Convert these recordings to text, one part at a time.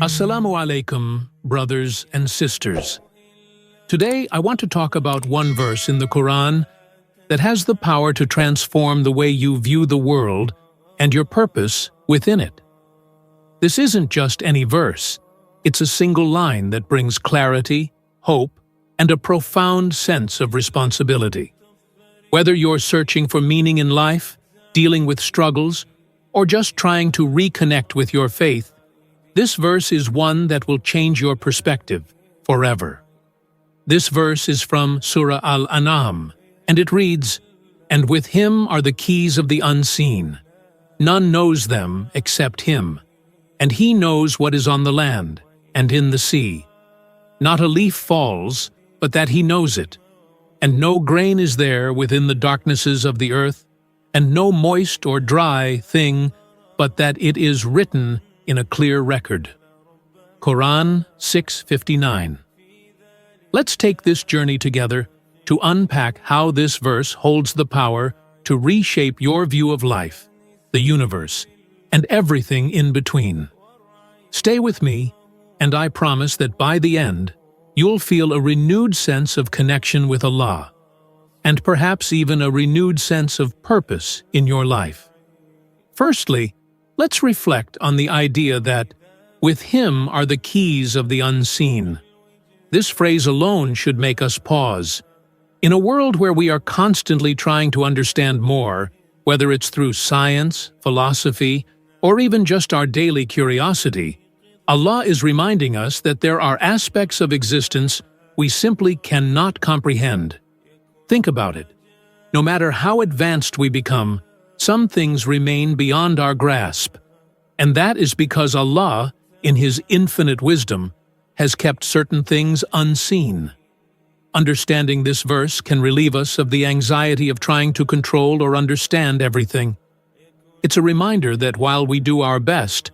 Assalamu alaikum, brothers and sisters. Today, I want to talk about one verse in the Quran that has the power to transform the way you view the world and your purpose within it. This isn't just any verse. It's a single line that brings clarity, hope, and a profound sense of responsibility. Whether you're searching for meaning in life, dealing with struggles, or just trying to reconnect with your faith, this verse is one that will change your perspective forever. This verse is from Surah Al-An'am, and it reads, "And with him are the keys of the unseen. None knows them except him, and he knows what is on the land and in the sea. Not a leaf falls, but that he knows it, and no grain is there within the darknesses of the earth, and no moist or dry thing, but that it is written in a clear record." Quran 6:59. Let's take this journey together to unpack how this verse holds the power to reshape your view of life, the universe, and everything in between. Stay with me, and I promise that by the end, you'll feel a renewed sense of connection with Allah, and perhaps even a renewed sense of purpose in your life. Firstly, let's reflect on the idea that with him are the keys of the unseen. This phrase alone should make us pause. In a world where we are constantly trying to understand more, whether it's through science, philosophy, or even just our daily curiosity, Allah is reminding us that there are aspects of existence we simply cannot comprehend. Think about it. No matter how advanced we become, some things remain beyond our grasp, and that is because Allah, in His infinite wisdom, has kept certain things unseen. Understanding this verse can relieve us of the anxiety of trying to control or understand everything. It's a reminder that while we do our best,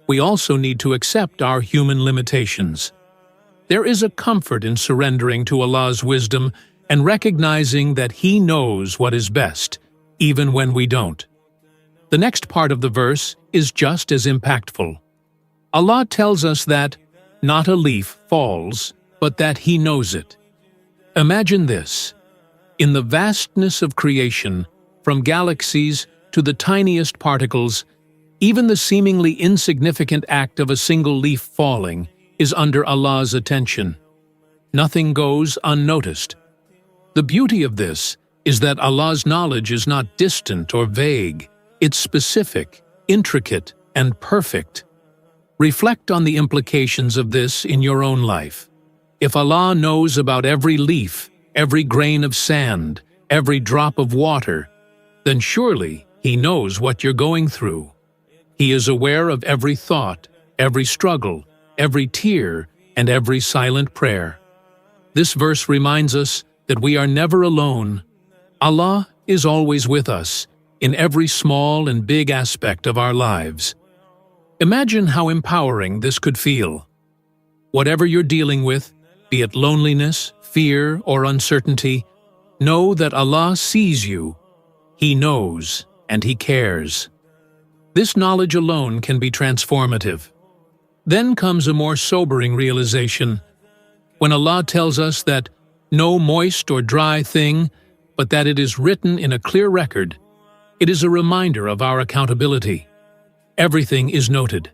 we also need to accept our human limitations. There is a comfort in surrendering to Allah's wisdom and recognizing that He knows what is best, even when we don't. The next part of the verse is just as impactful. Allah tells us that not a leaf falls, but that He knows it. Imagine this. In the vastness of creation, from galaxies to the tiniest particles, even the seemingly insignificant act of a single leaf falling is under Allah's attention. Nothing goes unnoticed. The beauty of this is that Allah's knowledge is not distant or vague. It's specific, intricate, and perfect. Reflect on the implications of this in your own life. If Allah knows about every leaf, every grain of sand, every drop of water, then surely He knows what you're going through. He is aware of every thought, every struggle, every tear, and every silent prayer. This verse reminds us that we are never alone. Allah is always with us, in every small and big aspect of our lives. Imagine how empowering this could feel. Whatever you're dealing with, be it loneliness, fear, or uncertainty, know that Allah sees you. He knows, and He cares. This knowledge alone can be transformative. Then comes a more sobering realization. When Allah tells us that no moist or dry thing, but that it is written in a clear record, it is a reminder of our accountability. Everything is noted.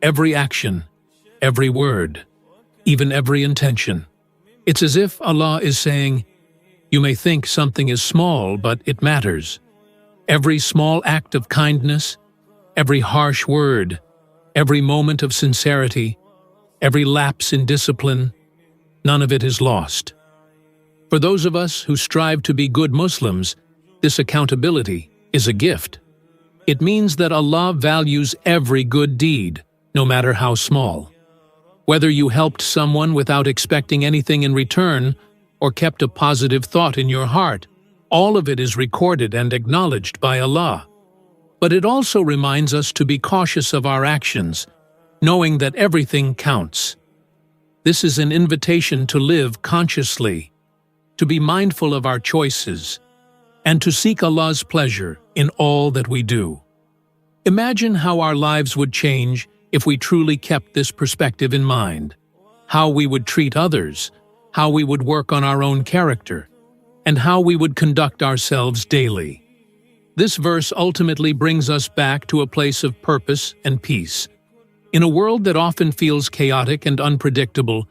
Every action, every word, even every intention. It's as if Allah is saying, "You may think something is small, but it matters. Every small act of kindness, every harsh word, every moment of sincerity, every lapse in discipline, none of it is lost." For those of us who strive to be good Muslims, this accountability is a gift. It means that Allah values every good deed, no matter how small. Whether you helped someone without expecting anything in return, or kept a positive thought in your heart, all of it is recorded and acknowledged by Allah. But it also reminds us to be cautious of our actions, knowing that everything counts. This is an invitation to live consciously, to be mindful of our choices, and to seek Allah's pleasure in all that we do. Imagine how our lives would change if we truly kept this perspective in mind: how we would treat others, how we would work on our own character, and how we would conduct ourselves daily. This verse ultimately brings us back to a place of purpose and peace. In a world that often feels chaotic and unpredictable,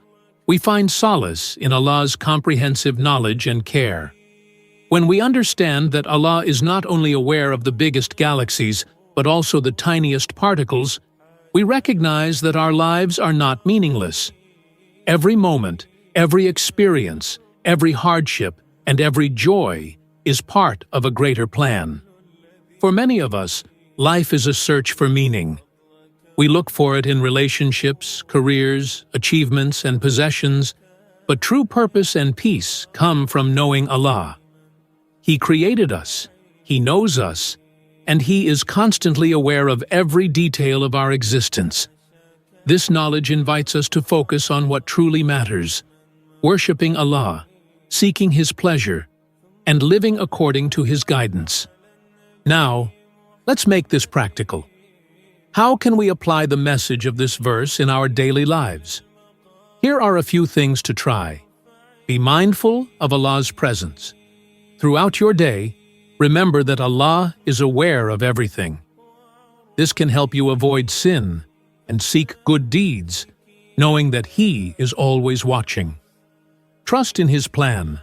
we find solace in Allah's comprehensive knowledge and care. When we understand that Allah is not only aware of the biggest galaxies, but also the tiniest particles, we recognize that our lives are not meaningless. Every moment, every experience, every hardship, and every joy is part of a greater plan. For many of us, life is a search for meaning. We look for it in relationships, careers, achievements, and possessions, but true purpose and peace come from knowing Allah. He created us, He knows us, and He is constantly aware of every detail of our existence. This knowledge invites us to focus on what truly matters: worshiping Allah, seeking His pleasure, and living according to His guidance. Now, let's make this practical. How can we apply the message of this verse in our daily lives? Here are a few things to try. Be mindful of Allah's presence. Throughout your day, remember that Allah is aware of everything. This can help you avoid sin and seek good deeds, knowing that He is always watching. Trust in His plan.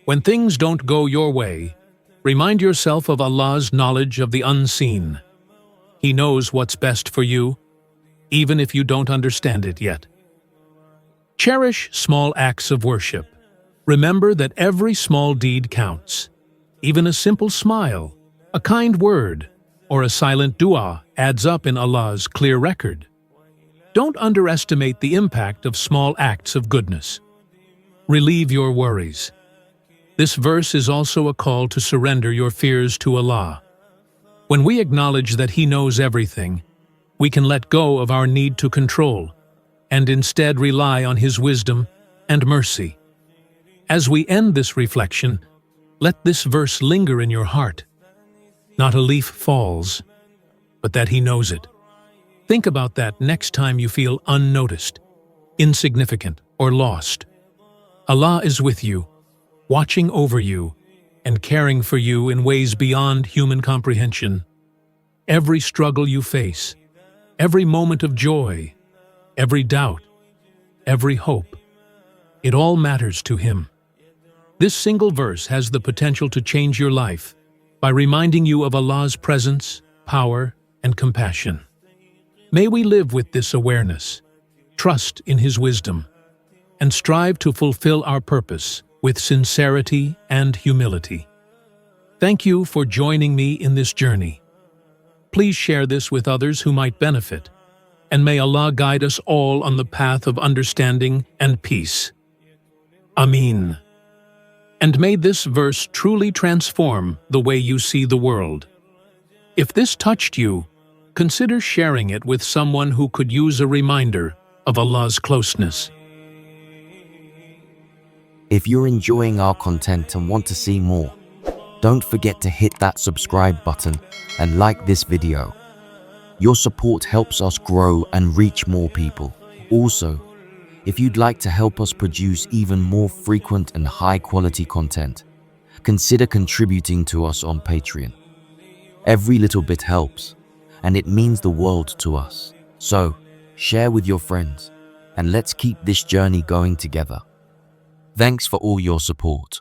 When things don't go your way, remind yourself of Allah's knowledge of the unseen. He knows what's best for you, even if you don't understand it yet. Cherish small acts of worship. Remember that every small deed counts. Even a simple smile, a kind word, or a silent dua adds up in Allah's clear record. Don't underestimate the impact of small acts of goodness. Relieve your worries. This verse is also a call to surrender your fears to Allah. When we acknowledge that He knows everything, we can let go of our need to control and instead rely on His wisdom and mercy. As we end this reflection, let this verse linger in your heart. Not a leaf falls, but that He knows it. Think about that next time you feel unnoticed, insignificant, or lost. Allah is with you, watching over you, and caring for you in ways beyond human comprehension. Every struggle you face, every moment of joy, every doubt, every hope, it all matters to Him. This single verse has the potential to change your life by reminding you of Allah's presence, power, and compassion. May we live with this awareness, trust in His wisdom, and strive to fulfill our purpose with sincerity and humility. Thank you for joining me in this journey. Please share this with others who might benefit, and may Allah guide us all on the path of understanding and peace. Ameen. And may this verse truly transform the way you see the world. If this touched you, consider sharing it with someone who could use a reminder of Allah's closeness. If you're enjoying our content and want to see more, don't forget to hit that subscribe button and like this video. Your support helps us grow and reach more people. Also, if you'd like to help us produce even more frequent and high-quality content, consider contributing to us on Patreon. Every little bit helps, and it means the world to us. So, share with your friends, and let's keep this journey going together. Thanks for all your support.